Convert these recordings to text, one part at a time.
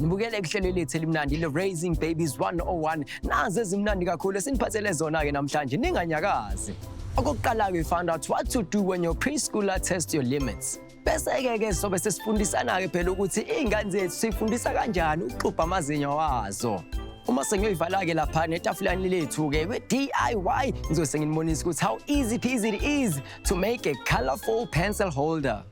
Nibukele kuhlelo lethu elimnandi le Raising Babies 101. Nazi ezimnandi kakhulu esiniphathele zona ke namhlanje ninganyakazi. Okokuqala we found out what to do when your preschooler tests your limits. Bese ke sobe sesifundisana ke phela ukuthi izingane zethu sifundisa kanjani ukuxubha amazinyo wazo. Uma sengiyoyivala ke lapha netafulani lethu ke we DIY ngizobe nginibonisa ukuthi how easy peasy it is to make a colorful pencil holder.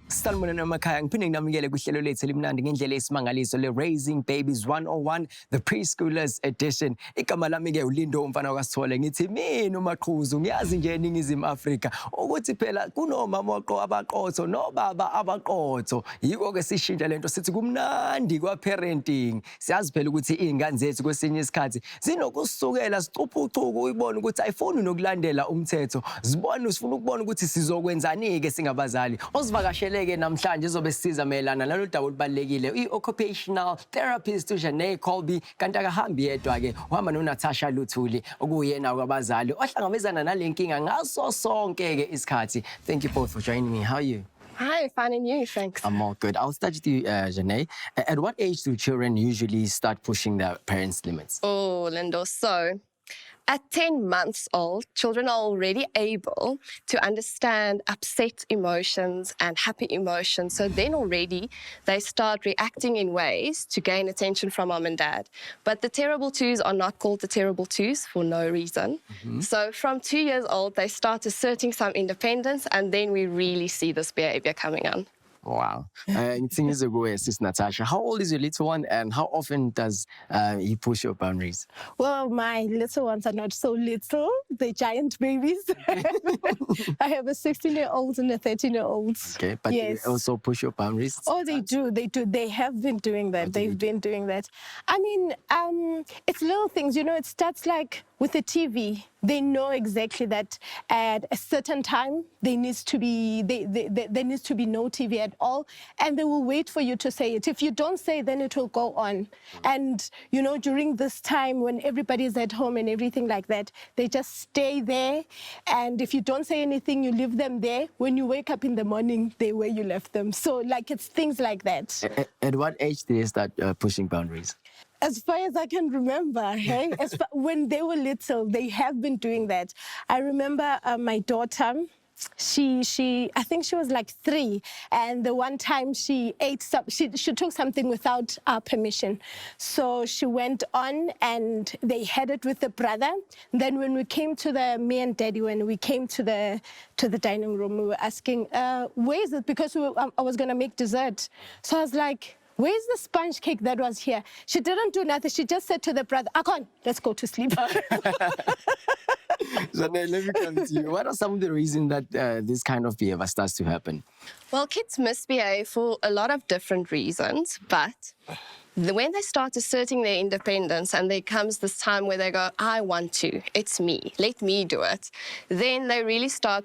Salmonana emakhaya ngiphinde nginamukele kuhlelo lethu elimnandi ngendlela esimangaliso le Raising Babies 101 the Preschoolers Edition. Igama lami ke uLindo umfana kaSithole ngithi mina uMaqhuzu ngiyazi nje eNingizimu Afrika ukuthi phela kunomama waqo abaqotho nobaba abaqotho. Yiko ke sishintsha lento sithi kumnandi kwa parenting. Siyazi phela ukuthi izingane zethu kwesinye isikhathi zinokusukela sicuphucuka uyibona ukuthi ayifuni nokulandela umthetho. Zibona usifuna ukubona ukuthi sizokwenzani ke singabazali. Osivakashele namhlanje izobe sisiza melana nalo daba olubalekile i-occupational therapist uJane Colby kanti akahambi yedwa ke uhamba noNatasha Luthuli okuyena kwabazali ohlangabezana nalenkinga ngaso sonke ke isikhathi. Thank you both for joining me. How are you? Hi, fine and you, thanks. I'm all good. I'll start with you, Janae. At what age do children usually start pushing their parents' limits? Oh, Lindo, so at 10 months old, children are already able to understand upset emotions and happy emotions. So then already they start reacting in ways to gain attention from mom and dad. But the terrible twos are not called the terrible twos for no reason. So from 2 years old, they start asserting some independence, and then we really see this behavior coming on. Wow. Sis Natasha, how old is your little one and how often does he push your boundaries? Well, my little ones are not so little. They're giant babies. I have a 16-year-old and a 13-year-old. Okay, but yes. They also push your boundaries? Oh, they do. They do. They have been doing that. They've been doing that. I mean, it's little things. You know, it starts like with the TV. They know exactly that at a certain time there needs to be no TV at all, and they will wait for you to say it. If you don't say, then it will go on. And you know, during this time when everybody's at home and everything like that, they just stay there. And if you don't say anything, you leave them there. When you wake up in the morning, they're where you left them. So like it's things like that. At what age did they start pushing boundaries? As far as I can remember, hey, when they were little, they have been doing that. I remember my daughter, I think she was like 3, and the one time she took something without our permission. So she went on and they had it with the brother. Then when we came to me and Daddy, when we came to the dining room, we were asking, where is it? Because I was gonna make dessert. So I was like, where's the sponge cake that was here? She didn't do nothing. She just said to the brother, Akon, let's go to sleep. Janae, let me come to you. What are some of the reasons that this kind of behavior starts to happen? Well, kids misbehave for a lot of different reasons, but when they start asserting their independence and there comes this time where they go, I want to, it's me, let me do it, then they really start...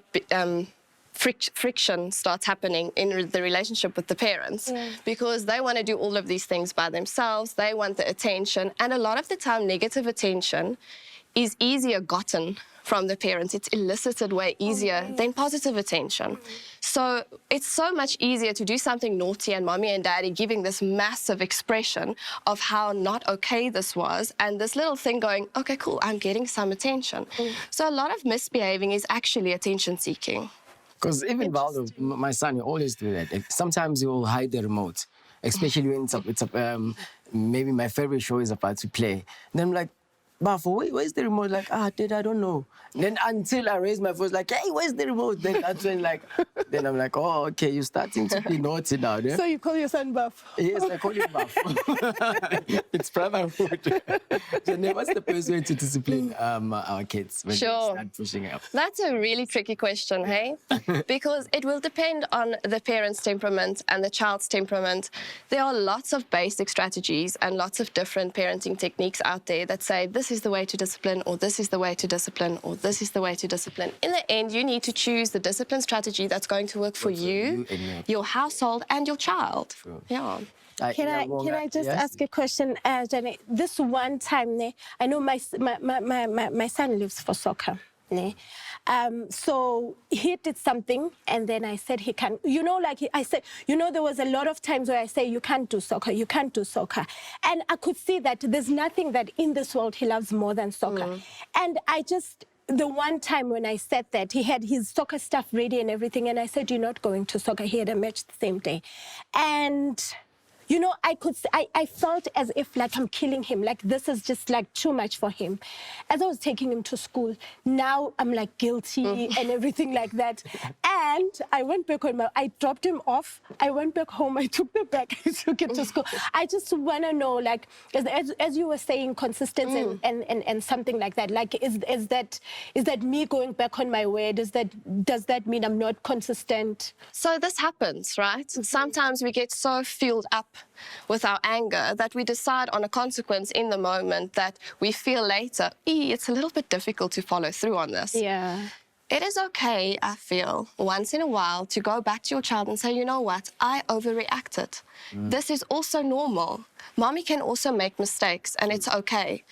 friction starts happening in the relationship with the parents because they want to do all of these things by themselves. They want the attention. And a lot of the time, negative attention is easier gotten from the parents. It's elicited way easier than positive attention. So it's so much easier to do something naughty and mommy and daddy giving this massive expression of how not okay this was, and this little thing going, okay, cool, I'm getting some attention. So a lot of misbehaving is actually attention seeking. Because even Valdo, my son, he always do that. Sometimes he will hide the remote, especially when maybe my favorite show is about to play. And then I'm like, Bafo, where's the remote? Like, Dad, I don't know. Then until I raise my voice, like, hey, where's the remote? Then that's when, then I'm like, oh, okay, you're starting to be naughty now. Yeah? So you call your son Buff? Yes, I call him Buff. It's brotherhood. So what's the best way to discipline our kids when they start pushing up? That's a really tricky question, hey? Because it will depend on the parent's temperament and the child's temperament. There are lots of basic strategies and lots of different parenting techniques out there that say this is the way to discipline, or this is the way to discipline, or this is the way to discipline. In the end, you need to choose the discipline strategy that's going to work for you, your household, and your child. Sure. Yeah. Can I just ask a question, Janet? This one time, I know my son lives for soccer. So he did something, and then I said he can. I said, there was a lot of times where I say you can't do soccer, and I could see that there's nothing that in this world he loves more than soccer, and the one time when I said that, he had his soccer stuff ready and everything, and I said, you're not going to soccer. He had a match the same day, and I felt as if like I'm killing him, like this is just like too much for him. As I was taking him to school, now I'm like guilty and everything like that. And I went back I dropped him off. I went back home. I took the bag. I took it to school. I just want to know, like, as you were saying, consistency and something like that. Like, is that me going back on my word? Does that mean I'm not consistent? So this happens, right? Sometimes we get so fueled up with our anger that we decide on a consequence in the moment that we feel later, it's a little bit difficult to follow through on this. Yeah. It is okay, I feel, once in a while to go back to your child and say, you know what, I overreacted. This is also normal. Mommy can also make mistakes, and it's okay.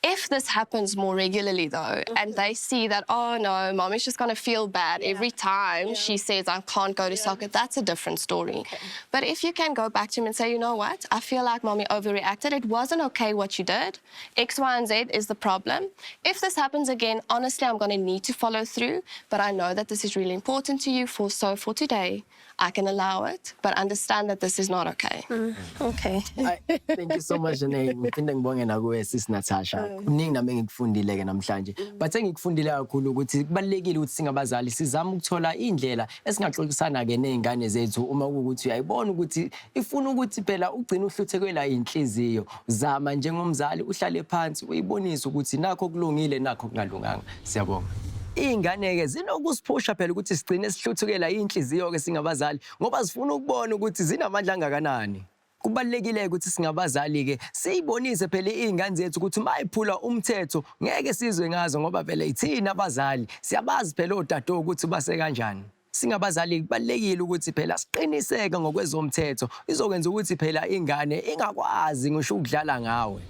If this happens more regularly, though, and they see that, oh, no, Mommy's just going to feel bad every time she says, I can't go to soccer, that's a different story. Okay. But if you can go back to him and say, you know what, I feel like Mommy overreacted. It wasn't okay what you did. X, Y, and Z is the problem. If this happens again, honestly, I'm going to need to follow through, but I know that this is really important to you, so for today, I can allow it, but understand that this is not okay. Okay. Thank you so much, Janae. Ngiphinda ngibonge nakuwe sis Natasha. Kuningi nami engikufundile ke namhlanje. But engikufundile kakhulu ukuthi kubalekile ukuthi singabazali sizama ukuthola indlela esingaxoxisana ke nezingane zethu uma ukuthi uyayibona ukuthi ifuna ukuthi phela ugcina uhluthekelwa inhliziyo. Zama njengomzali uhlale phansi uyibonise ukuthi nakho kulungile nakho kungalunganga. Siyabonga. Ingane-ke zinokusiphusha phela ukuthi sigcine sihluthukela inhliziyo-ke singabazali ngoba sifuna ukubona ukuthi zinamandla angakanani. Kubalekile ukuthi singabazali-ke siyibonise phela iy'ngane zethu ukuthi uma iphula umthetho ngeke sizwe ngazo ngoba phela ithina abazali siyabazi phela odadewabo ukuthi base kanjani. Singabazali kubalekile ukuthi phela siqiniseke ngokwezomthetho izokwenza ukuthi phela ingane ingakwazi ngisho ukudlala ngawe.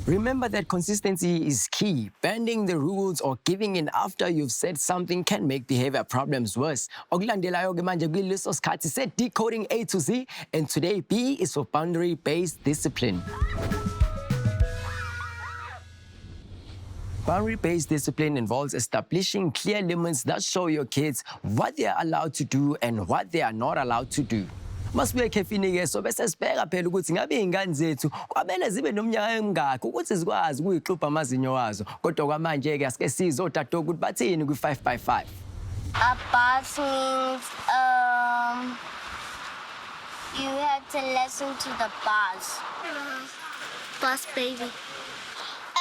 Remember that consistency is key. Bending the rules or giving in after you've said something can make behavior problems worse. Okulandelayo-ke manje kuleso sikhathi set decoding A to Z, and today B is for boundary-based discipline. Boundary-based discipline involves establishing clear limits that show your kids what they are allowed to do and what they are not allowed to do. Masibuye khefini-ke so bese sibheka phela ukuthi ngabe iy'ngane zethu kwamele zibe nomnyaka emingakhi ukuthi zikwazi ukuyixubha amazinyo wazo. Kodwa kwamanje-ke asike sizwe odadewabo ukuthi bathini kwi-5x5. A boss means you have to listen to the boss. Boss baby.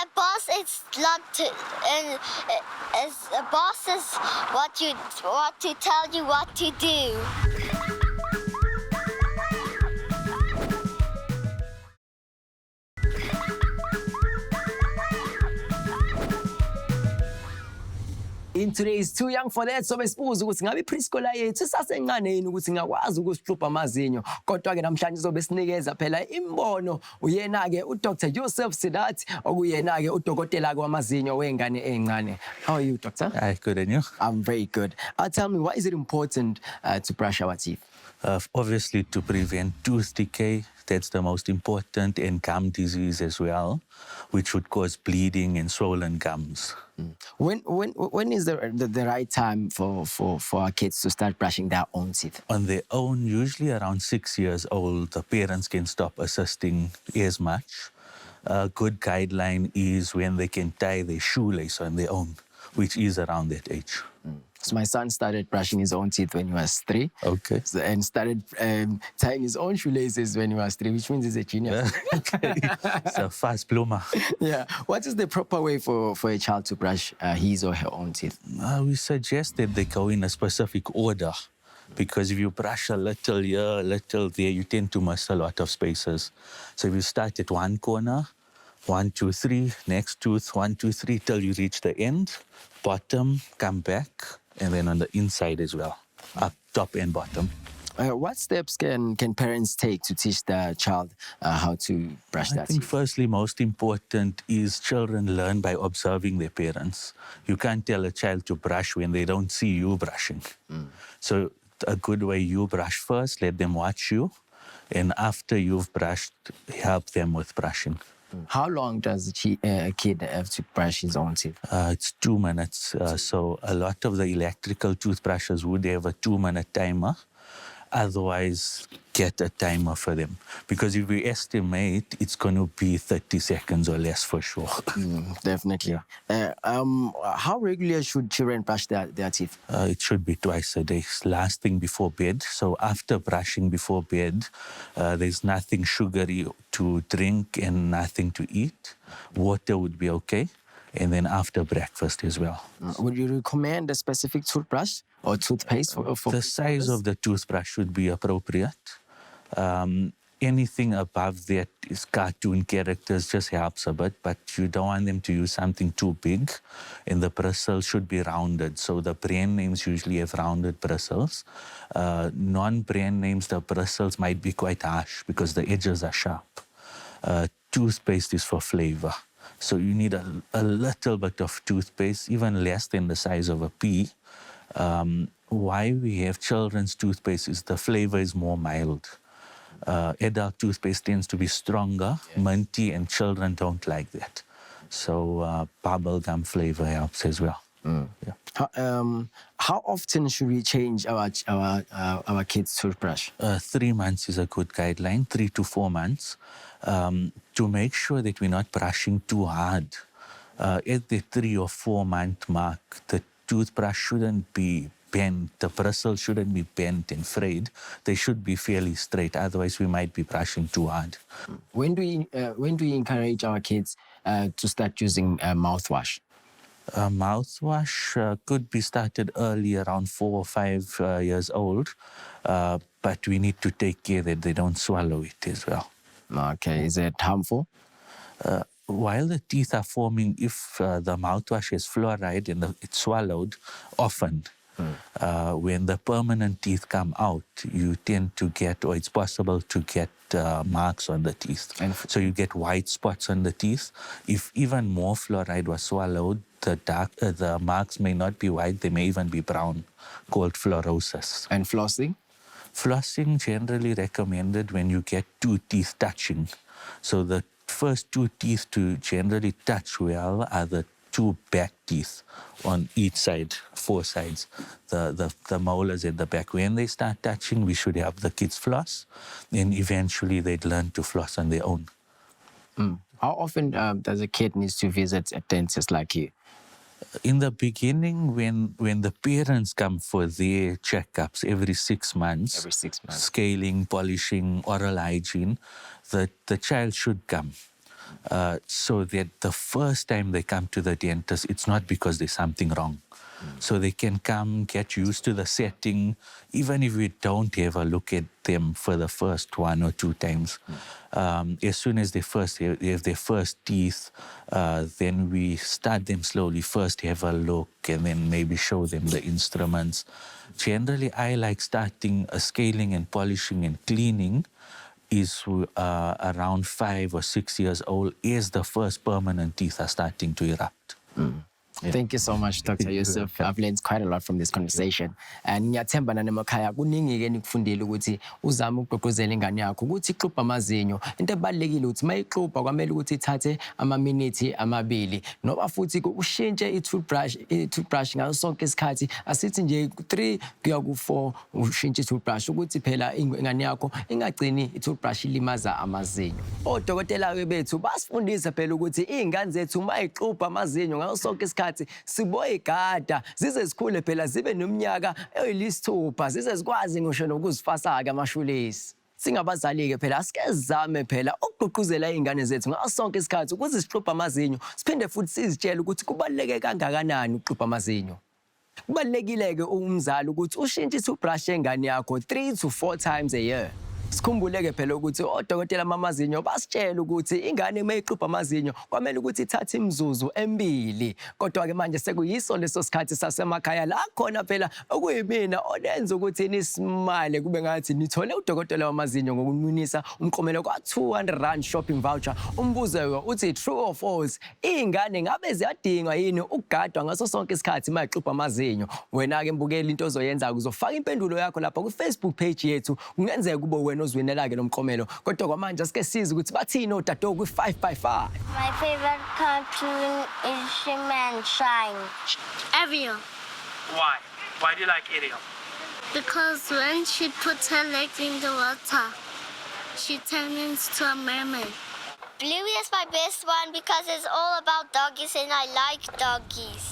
A boss is not to, and a boss is what to tell you what to do. In today's Too Young for That, so besibuza ukuthi ngabe preschooler yethu isasencane yini ukuthi ngakwazi ukusixubha amazinyo. Kodwa-ke namhlanje sobe sinikeza phela imbono uyena-ke uDr. Yusuf Sidat okuyena-ke udokotela kwamazinyo wengane ezincane. How are you, doctor? Hi, good, and you? I'm very good. Tell me, why is it important to brush our teeth? Obviously, to prevent tooth decay, that's the most important, and gum disease as well, which would cause bleeding and swollen gums. When is the right time for our kids to start brushing their own teeth? On their own, usually around 6 years old, the parents can stop assisting as much. A good guideline is when they can tie their shoelace on their own, which is around that age. So my son started brushing his own teeth when he was 3. Okay. And started tying his own shoelaces when he was 3, which means he's a genius. Okay. It's a fast bloomer. Yeah. What is the proper way for a child to brush his or her own teeth? We suggest that they go in a specific order, because if you brush a little here, a little there, you tend to miss a lot of spaces. So if you start at one corner, 1, 2, 3, next tooth, 1, 2, 3, till you reach the end, bottom, come back, and then on the inside as well, up, top and bottom. What steps can parents take to teach their child how to brush their I think teeth? firstly, most important is children learn by observing their parents. You can't tell a child to brush when they don't see you brushing. So a good way, you brush first, let them watch you, and after you've brushed, help them with brushing. How long does a kid have to brush his own teeth? It's 2 minutes. So a lot of the electrical toothbrushes would have a 2-minute timer. Otherwise, get a timer for them. Because if we estimate, it's going to be 30 seconds or less for sure. Definitely. How regularly should children brush their teeth? It should be twice a day, last thing before bed. So after brushing before bed, there's nothing sugary to drink and nothing to eat. Water would be okay. And then after breakfast as well. Would you recommend a specific toothbrush or toothpaste for the size of the toothbrush should be appropriate. Anything above that is cartoon characters just helps a bit, but you don't want them to use something too big. And the bristles should be rounded. So the brand names usually have rounded bristles. Non-brand names, the bristles might be quite harsh because the edges are sharp. Toothpaste is for flavor. So you need a little bit of toothpaste, even less than the size of a pea. Why we have children's toothpaste is the flavor is more mild. Adult toothpaste tends to be stronger, minty, and children don't like that. So bubblegum flavor helps as well. How often should we change our kids' toothbrush? 3 months is a good guideline, 3 to 4 months, to make sure that we're not brushing too hard. At the 3 or 4 month mark, the toothbrush shouldn't be bent, the bristle shouldn't be bent and frayed. They should be fairly straight, otherwise we might be brushing too hard. When do we encourage our kids to start using mouthwash? Mouthwash could be started early, around 4 or 5 years old, but we need to take care that they don't swallow it as well. Okay, is it harmful? While the teeth are forming, if the mouthwash is fluoride and it's swallowed, often when the permanent teeth come out, you tend to get, or it's possible to get marks on the teeth. So you get white spots on the teeth. If even more fluoride was swallowed, the marks may not be white, they may even be brown, called fluorosis. And flossing? Flossing generally recommended when you get 2 teeth touching. So the first 2 teeth to generally touch well are the 2 back teeth on each side, 4 sides. The molars at the back. When they start touching, we should have the kids floss, and eventually they'd learn to floss on their own. How often does a kid need to visit a dentist like you? In the beginning, when the parents come for their checkups every 6 months, scaling, polishing, oral hygiene, the child should come. So that the first time they come to the dentist, it's not because there's something wrong. So they can come, get used to the setting, even if we don't have a look at them for the first 1 or 2 times. As soon as they have their first teeth, then we start them slowly. First have a look and then maybe show them the instruments. Generally, I like starting scaling and polishing and cleaning is around 5 or 6 years old as the first permanent teeth are starting to erupt. Thank you so much, Dr. Yusuf. I've learned quite a lot from this conversation. And ngiyathemba nanemakhaya kuningi-ke nikufundile ukuthi uzame ukugqugquzela ingane yakho ukuthi ixubhe amazinyo. Into ebalulekile ukuthi mayixubha kwamele ukuthi ithathe amaminithi amabili. Noba futhi ushintshe i-toothbrush ngaso sonke isikhathi. Asithi nje 3 kuya ku4 ushintshe i-toothbrush ukuthi phela ingane yakho ingagcini i-toothbrush ilimaza amazinyo. Odokotela bethu basifundisa phela ukuthi izingane zethu mayixubha amazinyo ngaso sonke isikhathi siboyigada zize zikhule phela zibe neminyaka eyisithupha zize zikwazi ngisho nokuzifasa-ke amashulesi. Singabazali-ke phela asikezame phela ukugqugquzela izingane zethu ngaso sonke isikhathi ukuthi sixubhe amazinyo, siphinde futhi sizitshele ukuthi kubaluleke kangakanani ukuxubha amazinyo. Kubalulekile-ke umzali ukuthi ushintshe i-toothbrush yengane yakho 3 to 4 times a year. sikhumbule-ke phela ukuthi odokotela bamazinyo basitshela ukuthi ingane uma ixubha amazinyo kwamele ukuthi ithathe imizuzu emibili. Kodwa-ke manje sekuyiso leso sikhathi sasemakhaya la khona phela okuyimina onenza ukuthi nisimale kube ngathi nithole udokotela wamazinyo ngokunwinisa umklomelo kwa-R200 shopping voucher. Umbuzo uthi true or false, iy'ngane ngabe ziyadingwa yini ukugadwa ngaso sonke isikhathi uma ixubha amazinyo? Wena-ke mbukeli into ozoyenza uzofaka impendulo yakho lapha ku-Facebook page yethu, kungenzeka kube wena ozwinela-ke lo mklomelo. Kodwa kwamanje asike size ukuthi bathini odadewethu kwi-5x5. My favorite cartoon is Shimmer and Shine. Ariel. Why? Why do you like Ariel? Because when she puts her legs in the water, she turns into a mermaid. Bluey is my best one because it's all about doggies and I like doggies.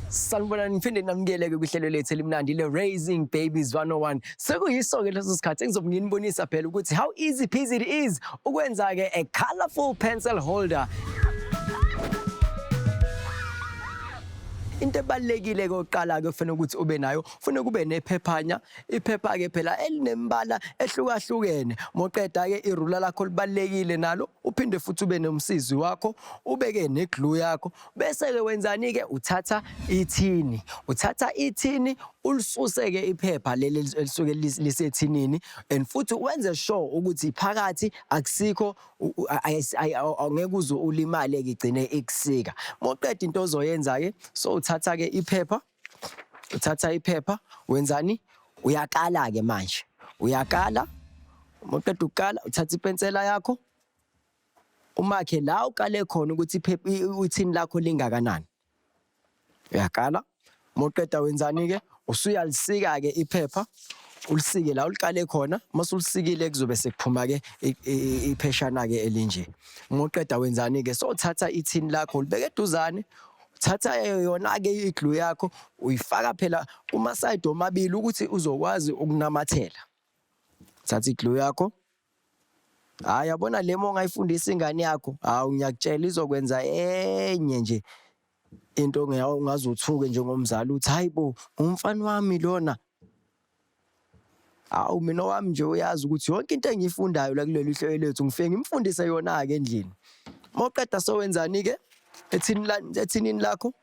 Sanibona niphinde namukele-ke kwihlelo lethu elimnandi le-Raising Babies 101. Sekuyiso-ke leso sikhathi engizobe nginibonisa phela ukuthi how easy peasy it is ukwenza-ke a colourful pencil holder. Into ebalulekile-ke oqala-ke kufanele ukuthi ube nayo, kufanele kube nephephanya. Iphepha-ke phela elinembala ehlukahlukene. Moqeda-ke irula lakho libalulekile nalo, uphinde futhi ube nomsizi wakho, ubeke neglue yakho. Bese-ke wenzani-ke uthatha ithini. Uthatha ithini ulisuse-ke iphepha leli elisuke lisethinini and futhi wenze sure ukuthi phakathi akusikho angeke uze ulimale-ke igcine ikusika. Moqeda into ozoyenza-ke so uthatha-ke iphepha, wenzani? Uyakala-ke manje. Uyakala, moqeda ukukala, uthatha ipensela yakho, umakhe la ukale khona ukuthi ithini lakho lingakanani. Uyakala, moqeda wenzani-ke? Usuyalisika-ke iphepha, ulisike la ulikale khona, mase ulisikile kuzobe sekuphuma-ke ipheshana-ke elinje. Moqeda wenzani-ke? So uthatha ithini lakho, ulibeke eduzane, uthatha yona-ke iglue yakho, uyifaka phela kuma-side omabili ukuthi uzokwazi ukunamathela. Thatha iglue yakho. Hayi yabona le ongayifundisa ingane yakho, hawu ngiyakutshela izokwenza enye nje into ongazuthuke njengomzali uthi hayibo umfana wami lona. Awu mina wami nje uyazi ukuthi yonke into engiyifundayo la kuleli hlelo lethu ngifike ngimfundise yona-ke endlini. Moqeda sowenzani-ke ethinini lakho,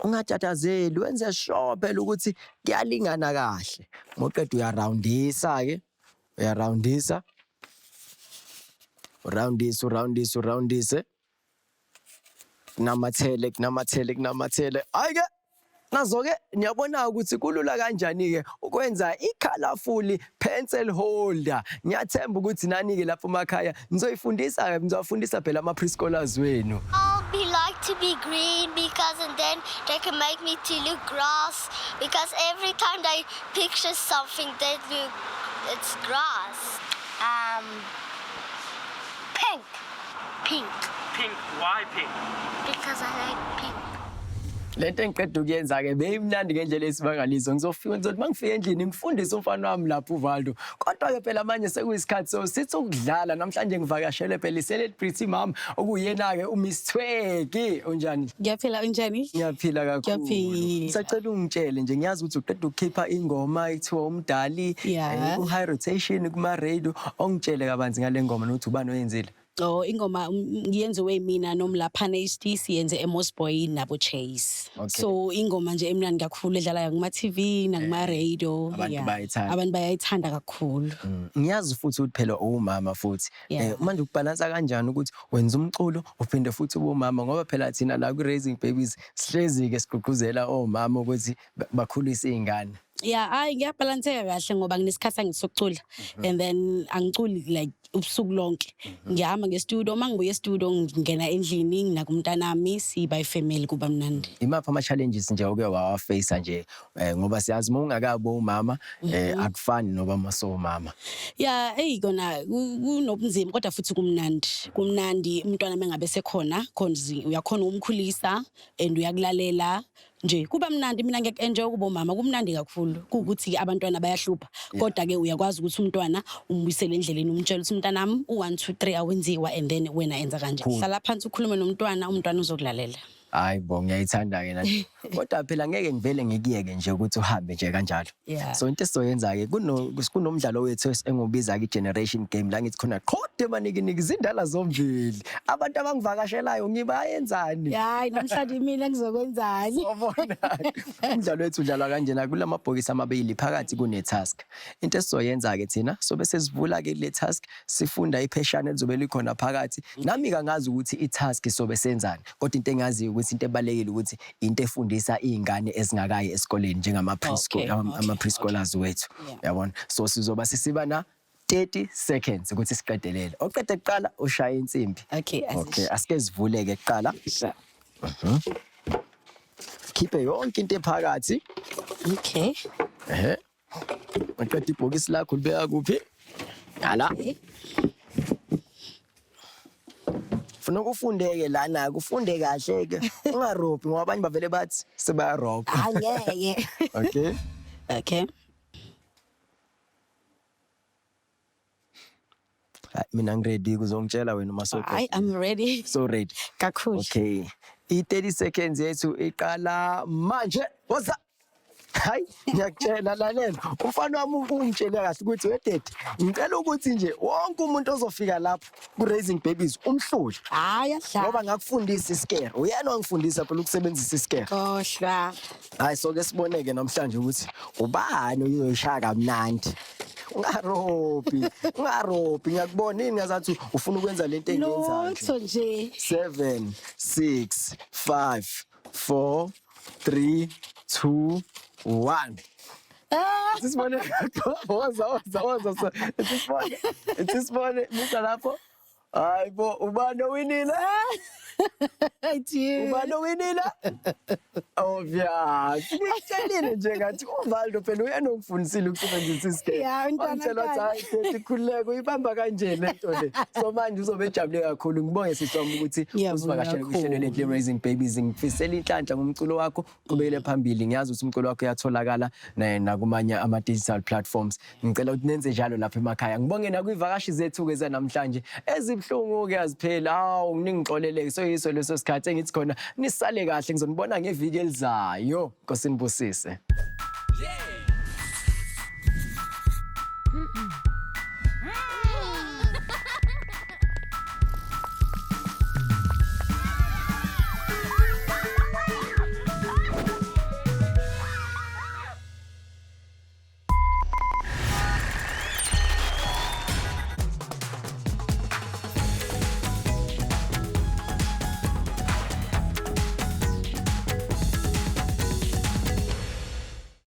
ungatatazeli, wenze sure phela ukuthi kuyalingana kahle. Moqeda uyarawundisa-ke, urawundise. Kunamathele. Hayi-ke nazo-ke niyabona ukuthi kulula kanjani-ke ukwenza i-colourful pencil holder. Ngiyathemba ukuthi nani-ke lapho emakhaya nizowafundisa phela ama-preschoolers wenu. Be like to be green because and then they can make me to look grass because every time they picture something they look it's grass. Pink. Pink. Why pink? Because I like pink. Lento engiqeda ukuyenza-ke beyimnandi ngendlela esimangaliso. Ngizothi mangifika endlini ngifundise umfana wami lapho uValdo. Kodwa-ke phela manje sekuyisikhathi so sithi ukudlala. Namhlanje ngivakashele phela i-celebrity mom okuyena-ke uMiss Twaggy. Unjani? Ngiyaphila unjani? Ngiyaphila kakhulu. Ngiyaphila. Ngisacela ungitshele nje, ngiyazi ukuthi uqeda ukukhipha ingoma ekuthiwa Umdali, ku-high rotation kuma-radio. Ongitshele kabanzi ngale ngoma nokuthi ubani oyenzile. Oh, ingoma ngiyenziwe mina noMlaphana HD siyenze eMosboy nabo Chase. So ingoma nje emnandi kakhulu edlala kuma-TV nakuma-radio. Abantu bayayithanda kakhulu. Ngiyazi futhi ukuthi phela umama futhi. Manje ukubhalansa kanjani ukuthi wenza umculo uphinde futhi ubumama, ngoba phela thina la ku-Raising Babies sihlezi-ke sigqugquzela omama ukuthi bakhulise iy'ngane. Hayi ngiyabhalanseka kahle ngoba nginesikhathi angisocula and then angiculi like ubusuku lonke. Ngihamba ngestudio, uma ngibuya estudio ngingena endlini nakumntanami siba ifamily kuba mnandi. Imaphi ama-challenges nje oke wawafacea nje ngoba siyazi uma ungakabi umama akufani noba masowumama? Kona kunobunzima kodwa futhi kumnandi umntwana mengabe sekhona uyakhona ukumkhulisa and uyakulalela nje kuba mnandi mina ngiyakenjoy ukuba umama kumnandi kakhulu kuukuthi abantwana bayahlupha kodwa ke uyakwazi ukuthi umntwana umbuyisele endleleni umtshela ukuthi mntanami u1 2 3 awenziwa and then wena enza kanje hlala phansi ukhulume nomntwana umntwana uzokulalela hayi bo ngiyayithanda ke nathi kodwa phela ngeke ngivele ngikiyeke nje ukuthi uhambe nje kanjalo so into esizoyenza ke kunomdlalo wethu engobiza ke generation game la ngithi khona qhode manikini izindala zombili abantu abangivakashelayo ngibayenzani hayi namhlanje mina ngizokwenzani ubona umdlalo wethu udlalwa kanjena kulamabhokisi amabili phakathi kune task into esizoyenza ke thina sobe sesivula ke le task sifunda ipheshana elizobe likhona phakathi nami kangazi ukuthi i task sobe senzani kodwa into engazi ukuthi into ebalekile ukuthi into efundisa izingane ezingakayi esikoleni njengama preschool ama preschoolers wethu yabona so sizoba sisiba na 30 seconds ukuthi siqedelele oqede kuqala ushaya insimbi okay asike sivuleke kuqala khiphe yonke into ephakathi okay maqeda ibhokisi lakho libeka kuphi hala funa ukufundeke lana kufunde kahle ke ungarobhi ngoba abanye bavele bathi sebayarobha angeke okay mina ngiready kuzongitshela wena masoko I'm ready so ready kakhulu okay i30 seconds yethu iqala manje woza hayi ngiyakutshela lalela umfana wami ungitshele kahle ukuthi wedede ngicela ukuthi nje wonke umuntu ozofika lapho ku raising babies umhloli hayi ngoba ngakufundisa iskere uyena ongifundisa phela ukusebenzisa iskere kohla hayi so ke siboneke namhlanje ukuthi ubani uyoshaya kamnandi ungarobhi ngiyakubona ngazathi ufuna ukwenza lento engiyenzayo lotho nje 7 6 5 4 3 2 1 Sisibone woza sisibone misa lapho hayibo ubani owinile ubani owinile obvious ngitshelile nje ngathi uValdo phela uyena ongifundisile ukusebenzisa iskate ngitshela ukuthi hayi ikhululeko uyibamba kanje lento le so manje uzobe ejabule kakhulu ngibonge sisoma ukuthi usivakashele kuhlelo le raising babies ngifisela inhlanhla ngomculo wakho qhubekele phambili ngiyazi ukuthi umculo wakho uyatholakala nakumanye ama digital platforms ngicela ukuthi nenze njalo lapha emakhaya ngibonge nakwivakashi zethu ke zanamhlanje ezibhlungu ke aziphela hawu ningixolele so yiso leso sikhathi engithi khona nisale kahle ngizonibona ngeviki elizayo Nkosi nibusise.